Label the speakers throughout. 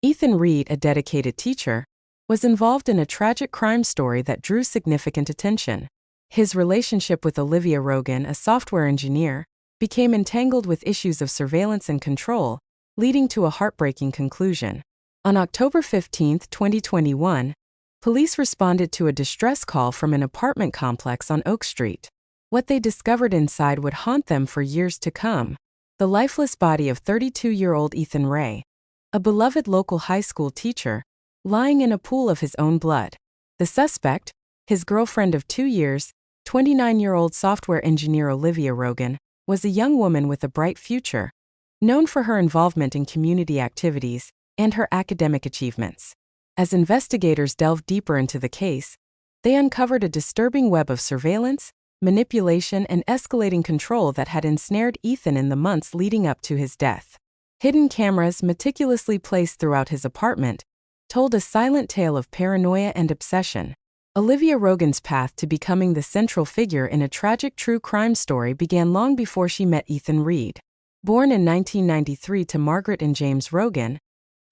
Speaker 1: Ethan Reed, a dedicated teacher, was involved in a tragic crime story that drew significant attention. His relationship with Olivia Rogan, a software engineer, became entangled with issues of surveillance and control, leading to a heartbreaking conclusion. On October 15, 2021, police responded to a distress call from an apartment complex on Oak Street. What they discovered inside would haunt them for years to come: the lifeless body of 32-year-old Ethan Ray, a beloved local high school teacher, lying in a pool of his own blood. The suspect, his girlfriend of 2 years, 29-year-old software engineer Olivia Rogan, was a young woman with a bright future, known for her involvement in community activities and her academic achievements. As investigators delved deeper into the case, they uncovered a disturbing web of surveillance, manipulation, and escalating control that had ensnared Ethan in the months leading up to his death. Hidden cameras meticulously placed throughout his apartment told a silent tale of paranoia and obsession. Olivia Rogan's path to becoming the central figure in a tragic true crime story began long before she met Ethan Reed. Born in 1993 to Margaret and James Rogan,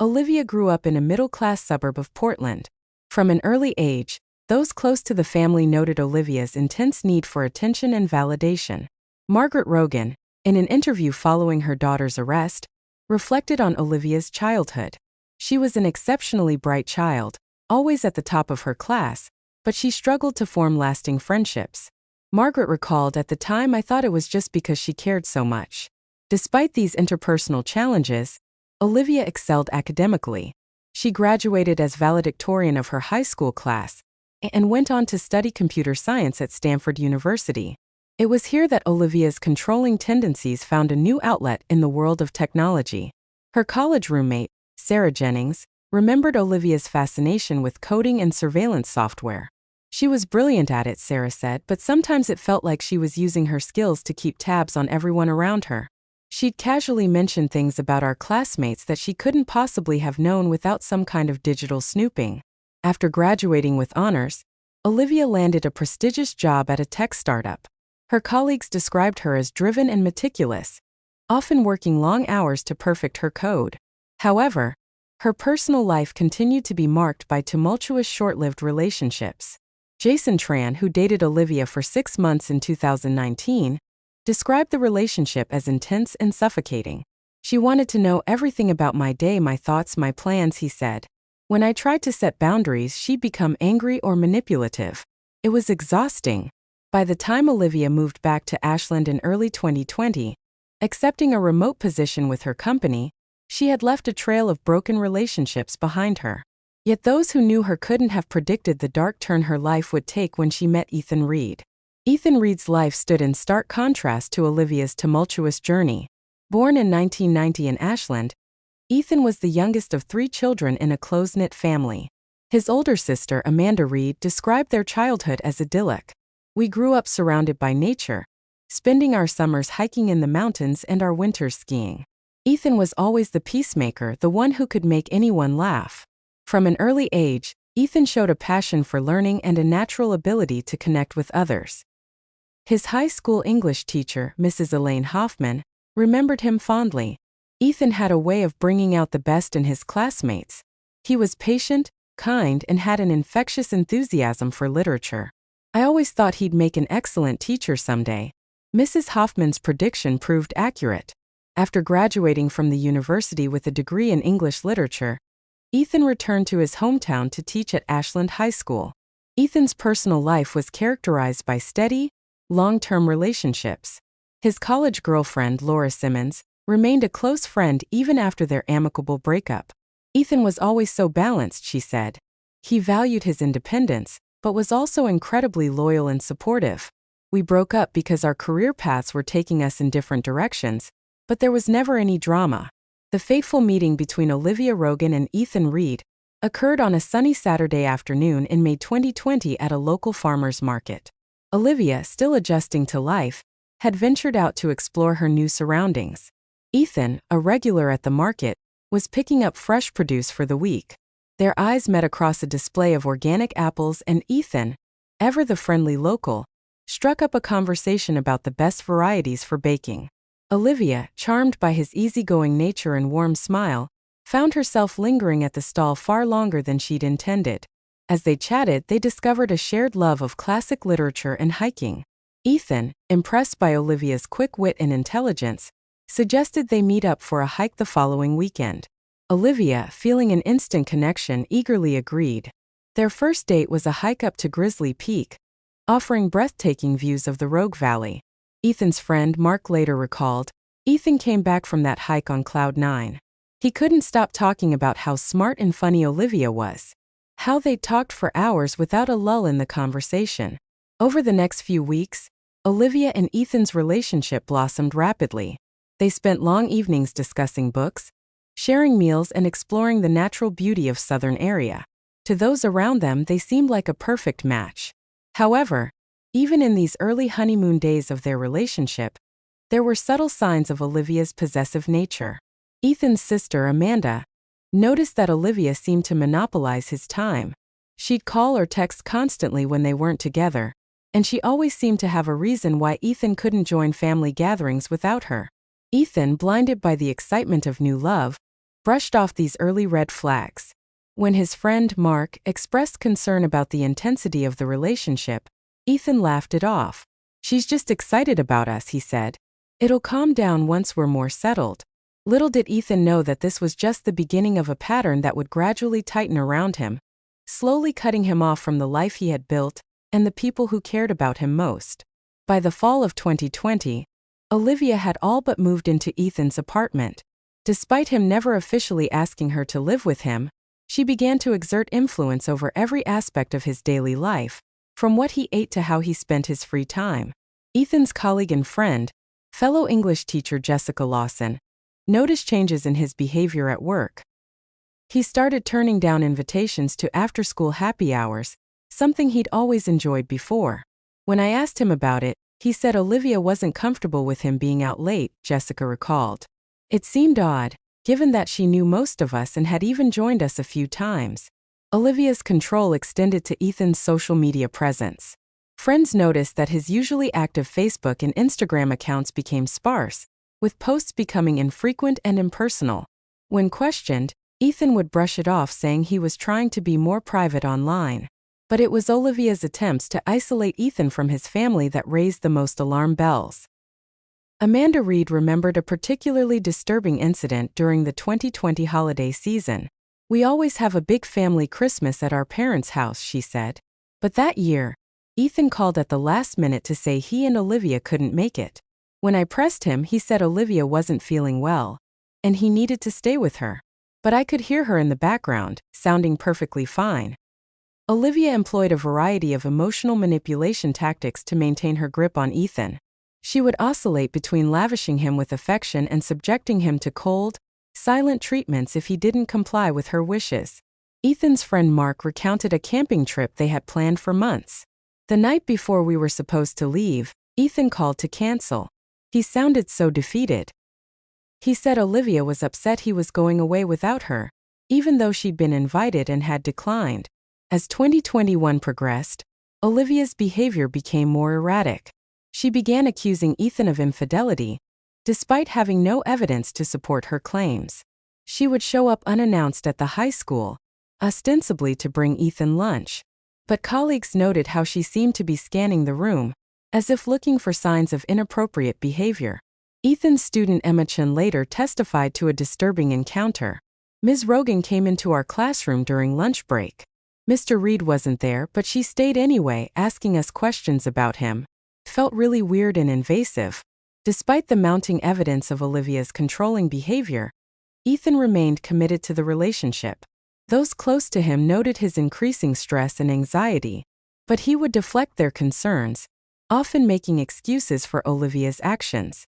Speaker 1: Olivia grew up in a middle-class suburb of Portland. From an early age, those close to the family noted Olivia's intense need for attention and validation. Margaret Rogan, in an interview following her daughter's arrest, reflected on Olivia's childhood. She was an exceptionally bright child, always at the top of her class, but she struggled to form lasting friendships. Margaret recalled, "At the time I thought it was just because she cared so much." Despite these interpersonal challenges, Olivia excelled academically. She graduated as valedictorian of her high school class and went on to study computer science at Stanford University. It was here that Olivia's controlling tendencies found a new outlet in the world of technology. Her college roommate, Sarah Jennings, remembered Olivia's fascination with coding and surveillance software. "She was brilliant at it," Sarah said, "but sometimes it felt like she was using her skills to keep tabs on everyone around her. She'd casually mention things about our classmates that she couldn't possibly have known without some kind of digital snooping." After graduating with honors, Olivia landed a prestigious job at a tech startup. Her colleagues described her as driven and meticulous, often working long hours to perfect her code. However, her personal life continued to be marked by tumultuous short-lived relationships. Jason Tran, who dated Olivia for 6 months in 2019, described the relationship as intense and suffocating. "She wanted to know everything about my day, my thoughts, my plans," he said. "When I tried to set boundaries, she'd become angry or manipulative. It was exhausting." By the time Olivia moved back to Ashland in early 2020, accepting a remote position with her company, she had left a trail of broken relationships behind her. Yet those who knew her couldn't have predicted the dark turn her life would take when she met Ethan Reed. Ethan Reed's life stood in stark contrast to Olivia's tumultuous journey. Born in 1990 in Ashland, Ethan was the youngest of 3 children in a close-knit family. His older sister, Amanda Reed, described their childhood as idyllic. "We grew up surrounded by nature, spending our summers hiking in the mountains and our winters skiing." Ethan was always the peacemaker, the one who could make anyone laugh. From an early age, Ethan showed a passion for learning and a natural ability to connect with others. His high school English teacher, Mrs. Elaine Hoffman, remembered him fondly. "Ethan had a way of bringing out the best in his classmates. He was patient, kind, and had an infectious enthusiasm for literature. I always thought he'd make an excellent teacher someday." Mrs. Hoffman's prediction proved accurate. After graduating from the university with a degree in English literature, Ethan returned to his hometown to teach at Ashland High School. Ethan's personal life was characterized by steady, long-term relationships. His college girlfriend, Laura Simmons, remained a close friend even after their amicable breakup. "Ethan was always so balanced," she said. "He valued his independence, but was also incredibly loyal and supportive. We broke up because our career paths were taking us in different directions, but there was never any drama." The fateful meeting between Olivia Rogan and Ethan Reed occurred on a sunny Saturday afternoon in May 2020 at a local farmer's market. Olivia, still adjusting to life, had ventured out to explore her new surroundings. Ethan, a regular at the market, was picking up fresh produce for the week. Their eyes met across a display of organic apples, and Ethan, ever the friendly local, struck up a conversation about the best varieties for baking. Olivia, charmed by his easygoing nature and warm smile, found herself lingering at the stall far longer than she'd intended. As they chatted, they discovered a shared love of classic literature and hiking. Ethan, impressed by Olivia's quick wit and intelligence, suggested they meet up for a hike the following weekend. Olivia, feeling an instant connection, eagerly agreed. Their first date was a hike up to Grizzly Peak, offering breathtaking views of the Rogue Valley. Ethan's friend Mark later recalled, Ethan came back from that hike on cloud nine. He couldn't stop talking about how smart and funny Olivia was. How they'd talked for hours without a lull in the conversation. Over the next few weeks, Olivia and Ethan's relationship blossomed rapidly. They spent long evenings discussing books, sharing meals, and exploring the natural beauty of southern area. To those around them, they seemed like a perfect match. However, even in these early honeymoon days of their relationship, there were subtle signs of Olivia's possessive nature. Ethan's sister, Amanda, noticed that Olivia seemed to monopolize his time. She'd call or text constantly when they weren't together, and she always seemed to have a reason why Ethan couldn't join family gatherings without her. Ethan, blinded by the excitement of new love, brushed off these early red flags. When his friend Mark expressed concern about the intensity of the relationship, Ethan laughed it off. "She's just excited about us," he said. "It'll calm down once we're more settled." Little did Ethan know that this was just the beginning of a pattern that would gradually tighten around him, slowly cutting him off from the life he had built and the people who cared about him most. By the fall of 2020, Olivia had all but moved into Ethan's apartment. Despite him never officially asking her to live with him, she began to exert influence over every aspect of his daily life, from what he ate to how he spent his free time. Ethan's colleague and friend, fellow English teacher Jessica Lawson, noticed changes in his behavior at work. He started turning down invitations to after-school happy hours, something he'd always enjoyed before. When I asked him about it, he said Olivia wasn't comfortable with him being out late, Jessica recalled. It seemed odd, given that she knew most of us and had even joined us a few times. Olivia's control extended to Ethan's social media presence. Friends noticed that his usually active Facebook and Instagram accounts became sparse, with posts becoming infrequent and impersonal. When questioned, Ethan would brush it off, saying he was trying to be more private online. But it was Olivia's attempts to isolate Ethan from his family that raised the most alarm bells. Amanda Reed remembered a particularly disturbing incident during the 2020 holiday season. "We always have a big family Christmas at our parents' house," she said. But that year, Ethan called at the last minute to say he and Olivia couldn't make it. When I pressed him, he said Olivia wasn't feeling well, and he needed to stay with her. But I could hear her in the background, sounding perfectly fine. Olivia employed a variety of emotional manipulation tactics to maintain her grip on Ethan. She would oscillate between lavishing him with affection and subjecting him to cold, silent treatments if he didn't comply with her wishes. Ethan's friend Mark recounted a camping trip they had planned for months. "The night before we were supposed to leave, Ethan called to cancel. He sounded so defeated. He said Olivia was upset he was going away without her, even though she'd been invited and had declined." As 2021 progressed, Olivia's behavior became more erratic. She began accusing Ethan of infidelity, despite having no evidence to support her claims. She would show up unannounced at the high school, ostensibly to bring Ethan lunch. But colleagues noted how she seemed to be scanning the room, as if looking for signs of inappropriate behavior. Ethan's student Emma Chen later testified to a disturbing encounter. "Ms. Rogan came into our classroom during lunch break. Mr. Reed wasn't there, but she stayed anyway, asking us questions about him. Felt really weird and invasive." Despite the mounting evidence of Olivia's controlling behavior, Ethan remained committed to the relationship. Those close to him noted his increasing stress and anxiety, but he would deflect their concerns, often making excuses for Olivia's actions.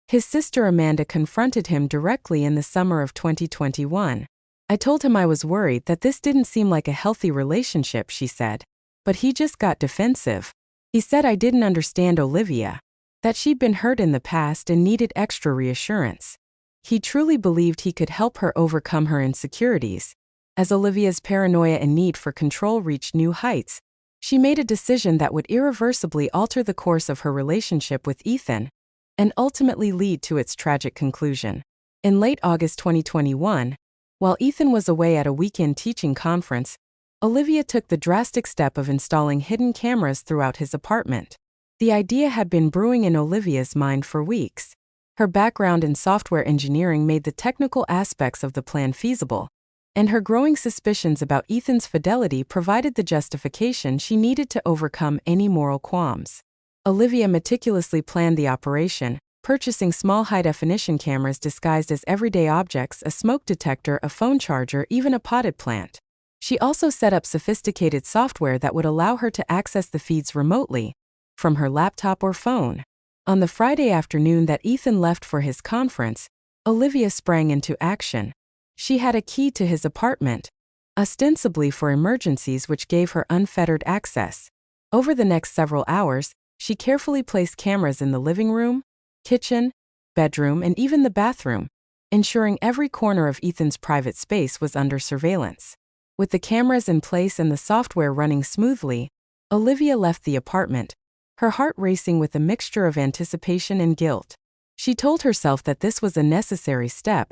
Speaker 1: His sister Amanda confronted him directly in the summer of 2021. "I told him I was worried that this didn't seem like a healthy relationship," she said. "But he just got defensive. He said I didn't understand Olivia, that she'd been hurt in the past and needed extra reassurance. He truly believed he could help her overcome her insecurities." As Olivia's paranoia and need for control reached new heights, she made a decision that would irreversibly alter the course of her relationship with Ethan, and ultimately lead to its tragic conclusion. In late August 2021, While Ethan was away at a weekend teaching conference, Olivia took the drastic step of installing hidden cameras throughout his apartment. The idea had been brewing in Olivia's mind for weeks. Her background in software engineering made the technical aspects of the plan feasible, and her growing suspicions about Ethan's fidelity provided the justification she needed to overcome any moral qualms. Olivia meticulously planned the operation, purchasing small high-definition cameras disguised as everyday objects, a smoke detector, a phone charger, even a potted plant. She also set up sophisticated software that would allow her to access the feeds remotely, from her laptop or phone. On the Friday afternoon that Ethan left for his conference, Olivia sprang into action. She had a key to his apartment, ostensibly for emergencies, which gave her unfettered access. Over the next several hours, she carefully placed cameras in the living room, kitchen, bedroom, and even the bathroom, ensuring every corner of Ethan's private space was under surveillance. With the cameras in place and the software running smoothly, Olivia left the apartment, her heart racing with a mixture of anticipation and guilt. She told herself that this was a necessary step,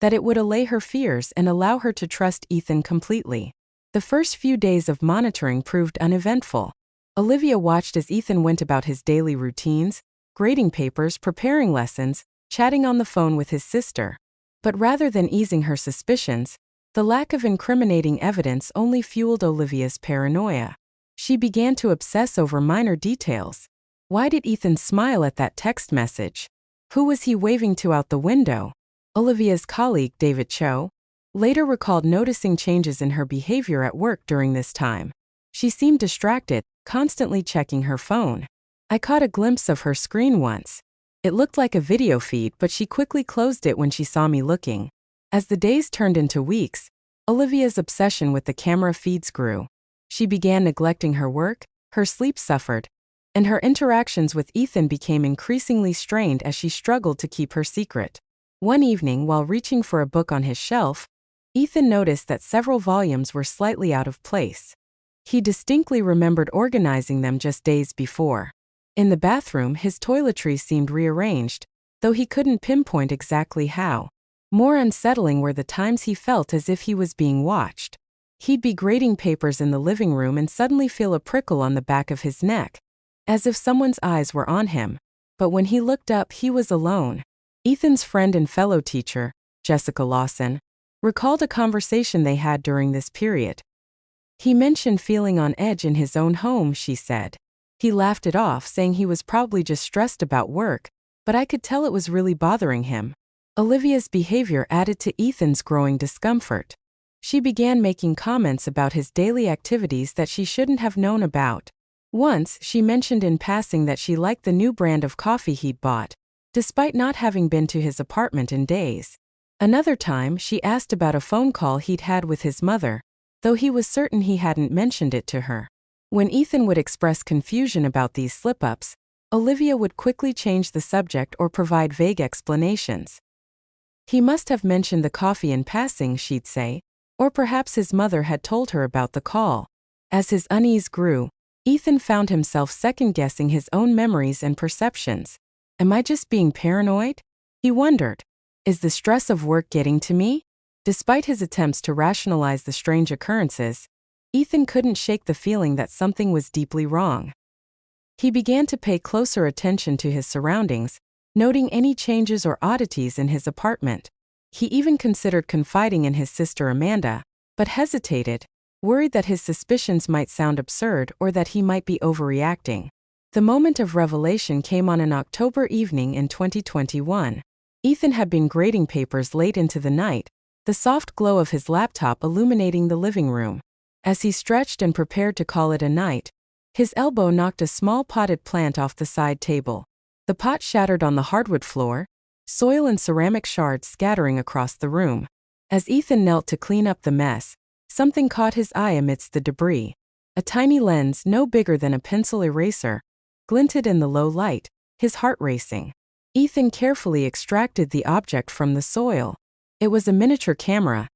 Speaker 1: that it would allay her fears and allow her to trust Ethan completely. The first few days of monitoring proved uneventful. Olivia watched as Ethan went about his daily routines, grading papers, preparing lessons, chatting on the phone with his sister. But rather than easing her suspicions, the lack of incriminating evidence only fueled Olivia's paranoia. She began to obsess over minor details. Why did Ethan smile at that text message? Who was he waving to out the window? Olivia's colleague, David Cho, later recalled noticing changes in her behavior at work during this time. She seemed distracted, constantly checking her phone. I caught a glimpse of her screen once. It looked like a video feed, but she quickly closed it when she saw me looking. As the days turned into weeks, Olivia's obsession with the camera feeds grew. She began neglecting her work, her sleep suffered, and her interactions with Ethan became increasingly strained as she struggled to keep her secret. One evening, while reaching for a book on his shelf, Ethan noticed that several volumes were slightly out of place. He distinctly remembered organizing them just days before. In the bathroom, his toiletries seemed rearranged, though he couldn't pinpoint exactly how. More unsettling were the times he felt as if he was being watched. He'd be grading papers in the living room and suddenly feel a prickle on the back of his neck, as if someone's eyes were on him. But when he looked up, he was alone. Ethan's friend and fellow teacher, Jessica Lawson, recalled a conversation they had during this period. He mentioned feeling on edge in his own home, she said. He laughed it off, saying he was probably just stressed about work, but I could tell it was really bothering him. Olivia's behavior added to Ethan's growing discomfort. She began making comments about his daily activities that she shouldn't have known about. Once, she mentioned in passing that she liked the new brand of coffee he'd bought, despite not having been to his apartment in days. Another time, she asked about a phone call he'd had with his mother, though he was certain he hadn't mentioned it to her. When Ethan would express confusion about these slip-ups, Olivia would quickly change the subject or provide vague explanations. He must have mentioned the coffee in passing, she'd say, or perhaps his mother had told her about the call. As his unease grew, Ethan found himself second-guessing his own memories and perceptions. Am I just being paranoid? He wondered. Is the stress of work getting to me? Despite his attempts to rationalize the strange occurrences, Ethan couldn't shake the feeling that something was deeply wrong. He began to pay closer attention to his surroundings, noting any changes or oddities in his apartment. He even considered confiding in his sister Amanda, but hesitated, worried that his suspicions might sound absurd or that he might be overreacting. The moment of revelation came on an October evening in 2021. Ethan had been grading papers late into the night, the soft glow of his laptop illuminating the living room. As he stretched and prepared to call it a night, his elbow knocked a small potted plant off the side table. The pot shattered on the hardwood floor, soil and ceramic shards scattering across the room. As Ethan knelt to clean up the mess, something caught his eye amidst the debris. A tiny lens, no bigger than a pencil eraser, glinted in the low light, his heart racing. Ethan carefully extracted the object from the soil. It was a miniature camera,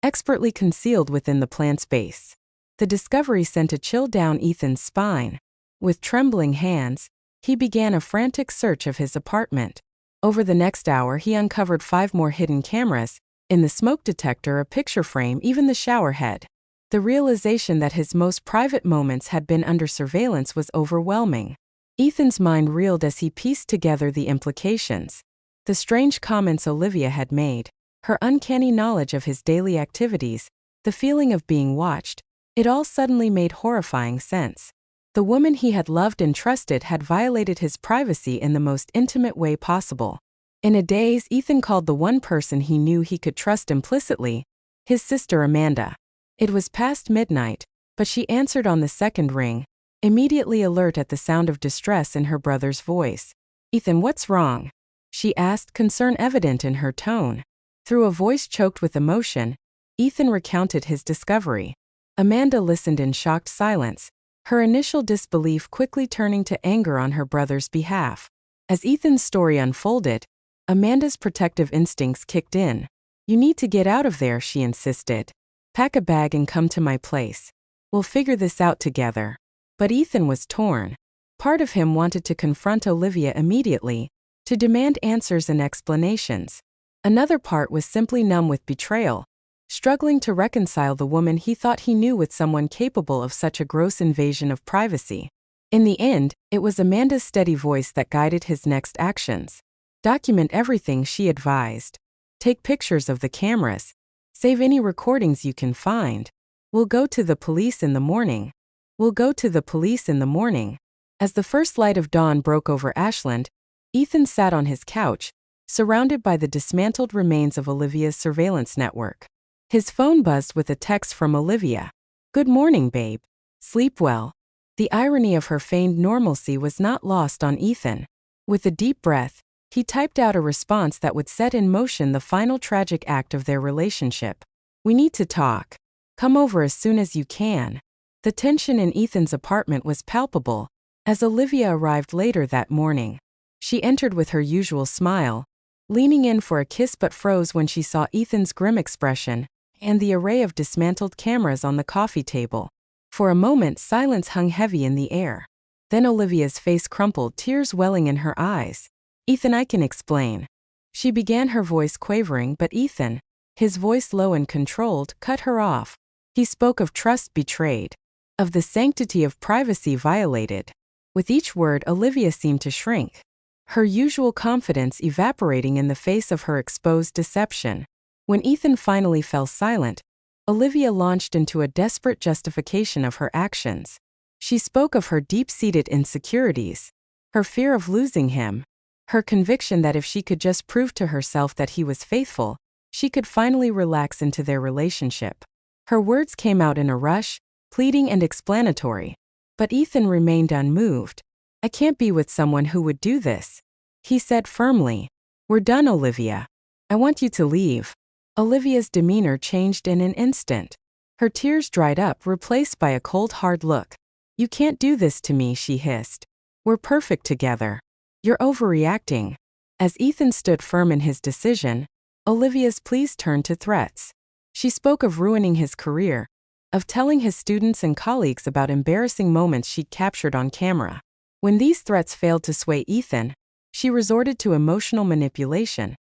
Speaker 1: expertly concealed within the plant's base. The discovery sent a chill down Ethan's spine. With trembling hands, he began a frantic search of his apartment. Over the next hour, he uncovered 5 more hidden cameras, in the smoke detector, a picture frame, even the shower head. The realization that his most private moments had been under surveillance was overwhelming. Ethan's mind reeled as he pieced together the implications. The strange comments Olivia had made, her uncanny knowledge of his daily activities, the feeling of being watched, it all suddenly made horrifying sense. The woman he had loved and trusted had violated his privacy in the most intimate way possible. In a daze, Ethan called the one person he knew he could trust implicitly, his sister Amanda. It was past midnight, but she answered on the second ring, immediately alert at the sound of distress in her brother's voice. "Ethan, what's wrong?" she asked, concern evident in her tone. Through a voice choked with emotion, Ethan recounted his discovery. Amanda listened in shocked silence, her initial disbelief quickly turning to anger on her brother's behalf. As Ethan's story unfolded, Amanda's protective instincts kicked in. "You need to get out of there," she insisted. "Pack a bag and come to my place. We'll figure this out together." But Ethan was torn. Part of him wanted to confront Olivia immediately, to demand answers and explanations. Another part was simply numb with betrayal, struggling to reconcile the woman he thought he knew with someone capable of such a gross invasion of privacy. In the end, it was Amanda's steady voice that guided his next actions. "Document everything," she advised. "Take pictures of the cameras. Save any recordings you can find. We'll go to the police in the morning. We'll go to the police in the morning." As the first light of dawn broke over Ashland, Ethan sat on his couch, surrounded by the dismantled remains of Olivia's surveillance network. His phone buzzed with a text from Olivia. "Good morning, babe. Sleep well." The irony of her feigned normalcy was not lost on Ethan. With a deep breath, he typed out a response that would set in motion the final tragic act of their relationship. "We need to talk. Come over as soon as you can." The tension in Ethan's apartment was palpable as Olivia arrived later that morning. She entered with her usual smile, leaning in for a kiss, but froze when she saw Ethan's grim expression and the array of dismantled cameras on the coffee table. For a moment, silence hung heavy in the air. Then Olivia's face crumpled, tears welling in her eyes. "Ethan, I can explain." She began, her voice quavering, but Ethan, his voice low and controlled, cut her off. He spoke of trust betrayed, of the sanctity of privacy violated. With each word, Olivia seemed to shrink, her usual confidence evaporating in the face of her exposed deception. When Ethan finally fell silent, Olivia launched into a desperate justification of her actions. She spoke of her deep-seated insecurities, her fear of losing him, her conviction that if she could just prove to herself that he was faithful, she could finally relax into their relationship. Her words came out in a rush, pleading and explanatory. But Ethan remained unmoved. "I can't be with someone who would do this," he said firmly. "We're done, Olivia. I want you to leave." Olivia's demeanor changed in an instant. Her tears dried up, replaced by a cold, hard look. "You can't do this to me," she hissed. "We're perfect together. You're overreacting." As Ethan stood firm in his decision, Olivia's pleas turned to threats. She spoke of ruining his career, of telling his students and colleagues about embarrassing moments she'd captured on camera. When these threats failed to sway Ethan, she resorted to emotional manipulation,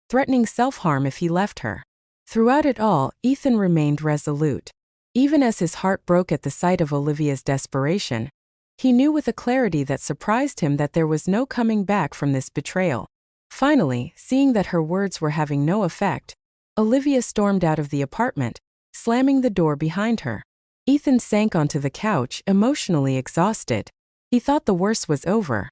Speaker 1: threatening self-harm if he left her. Throughout it all, Ethan remained resolute. Even as his heart broke at the sight of Olivia's desperation, he knew with a clarity that surprised him that there was no coming back from this betrayal. Finally, seeing that her words were having no effect, Olivia stormed out of the apartment, slamming the door behind her. Ethan sank onto the couch, emotionally exhausted. He thought the worst was over.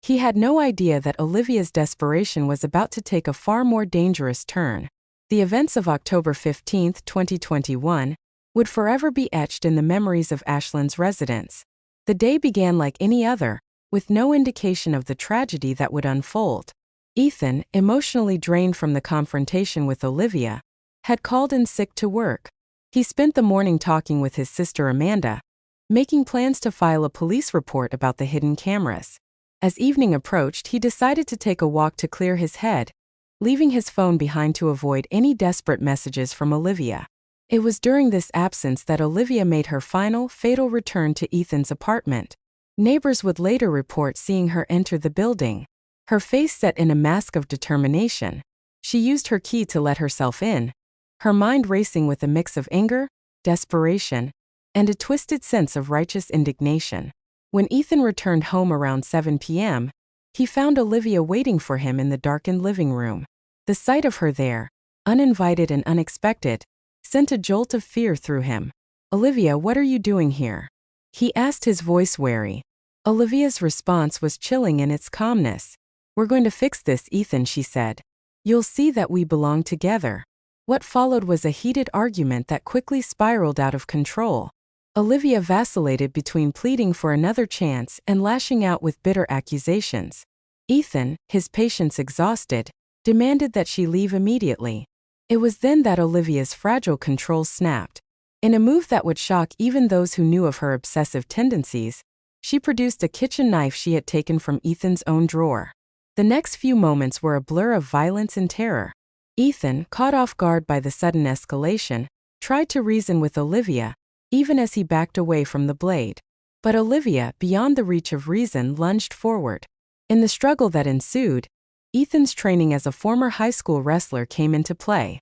Speaker 1: He had no idea that Olivia's desperation was about to take a far more dangerous turn. The events of October 15, 2021, would forever be etched in the memories of Ashland's residents. The day began like any other, with no indication of the tragedy that would unfold. Ethan, emotionally drained from the confrontation with Olivia, had called in sick to work. He spent the morning talking with his sister Amanda, making plans to file a police report about the hidden cameras. As evening approached, he decided to take a walk to clear his head, leaving his phone behind to avoid any desperate messages from Olivia. It was during this absence that Olivia made her final, fatal return to Ethan's apartment. Neighbors would later report seeing her enter the building, her face set in a mask of determination. She used her key to let herself in, her mind racing with a mix of anger, desperation, and a twisted sense of righteous indignation. When Ethan returned home around 7 p.m., he found Olivia waiting for him in the darkened living room. The sight of her there, uninvited and unexpected, sent a jolt of fear through him. "Olivia, what are you doing here?" he asked, his voice wary. Olivia's response was chilling in its calmness. "We're going to fix this, Ethan," she said. "You'll see that we belong together." What followed was a heated argument that quickly spiraled out of control. Olivia vacillated between pleading for another chance and lashing out with bitter accusations. Ethan, his patience exhausted, demanded that she leave immediately. It was then that Olivia's fragile control snapped. In a move that would shock even those who knew of her obsessive tendencies, she produced a kitchen knife she had taken from Ethan's own drawer. The next few moments were a blur of violence and terror. Ethan, caught off guard by the sudden escalation, tried to reason with Olivia, even as he backed away from the blade. But Olivia, beyond the reach of reason, lunged forward. In the struggle that ensued, Ethan's training as a former high school wrestler came into play.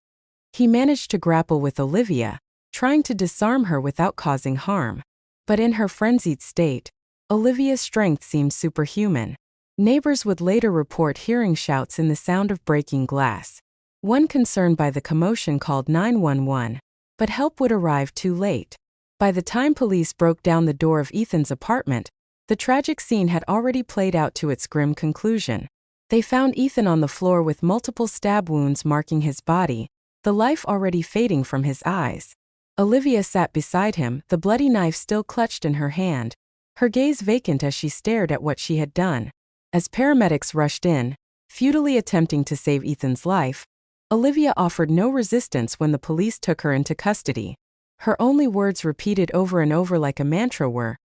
Speaker 1: He managed to grapple with Olivia, trying to disarm her without causing harm. But in her frenzied state, Olivia's strength seemed superhuman. Neighbors would later report hearing shouts and the sound of breaking glass. One concerned by the commotion called 911, but help would arrive too late. By the time police broke down the door of Ethan's apartment, the tragic scene had already played out to its grim conclusion. They found Ethan on the floor with multiple stab wounds marking his body, the life already fading from his eyes. Olivia sat beside him, the bloody knife still clutched in her hand, her gaze vacant as she stared at what she had done. As paramedics rushed in, futilely attempting to save Ethan's life, Olivia offered no resistance when the police took her into custody. Her only words, repeated over and over like a mantra, were,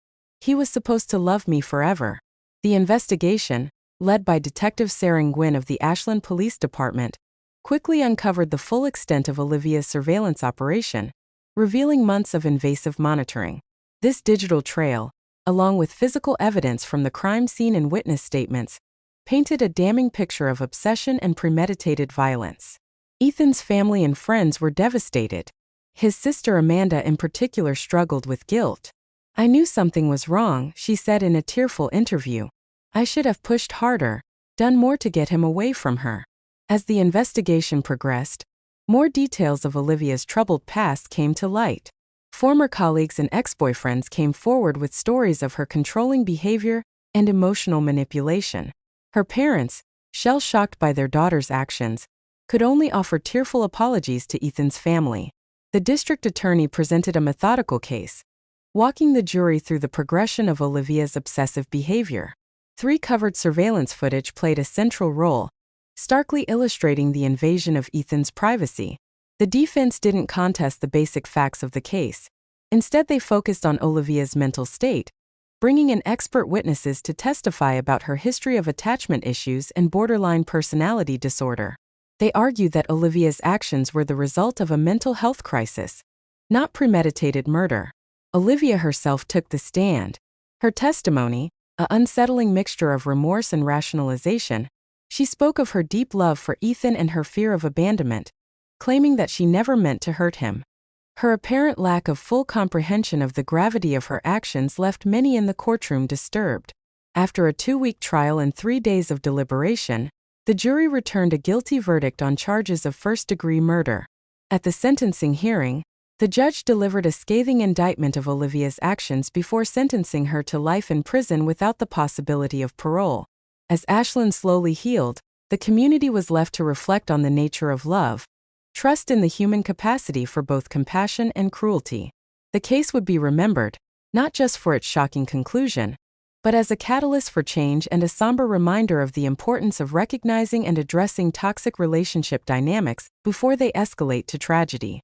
Speaker 1: "He was supposed to love me forever." The investigation, led by Detective Saren Gwynn of the Ashland Police Department, quickly uncovered the full extent of Olivia's surveillance operation, revealing months of invasive monitoring. This digital trail, along with physical evidence from the crime scene and witness statements, painted a damning picture of obsession and premeditated violence. Ethan's family and friends were devastated. His sister Amanda in particular struggled with guilt. "I knew something was wrong," she said in a tearful interview. "I should have pushed harder, done more to get him away from her." As the investigation progressed, more details of Olivia's troubled past came to light. Former colleagues and ex-boyfriends came forward with stories of her controlling behavior and emotional manipulation. Her parents, shell-shocked by their daughter's actions, could only offer tearful apologies to Ethan's family. The district attorney presented a methodical case, walking the jury through the progression of Olivia's obsessive behavior. 3 covered surveillance footage played a central role, starkly illustrating the invasion of Ethan's privacy. The defense didn't contest the basic facts of the case. Instead, they focused on Olivia's mental state, bringing in expert witnesses to testify about her history of attachment issues and borderline personality disorder. They argued that Olivia's actions were the result of a mental health crisis, not premeditated murder. Olivia herself took the stand. Her testimony, an unsettling mixture of remorse and rationalization, she spoke of her deep love for Ethan and her fear of abandonment, claiming that she never meant to hurt him. Her apparent lack of full comprehension of the gravity of her actions left many in the courtroom disturbed. After a 2-week trial and 3 days of deliberation, the jury returned a guilty verdict on charges of first-degree murder. At the sentencing hearing, the judge delivered a scathing indictment of Olivia's actions before sentencing her to life in prison without the possibility of parole. As Ashland slowly healed, the community was left to reflect on the nature of love, trust in the human capacity for both compassion and cruelty. The case would be remembered, not just for its shocking conclusion, but as a catalyst for change and a somber reminder of the importance of recognizing and addressing toxic relationship dynamics before they escalate to tragedy.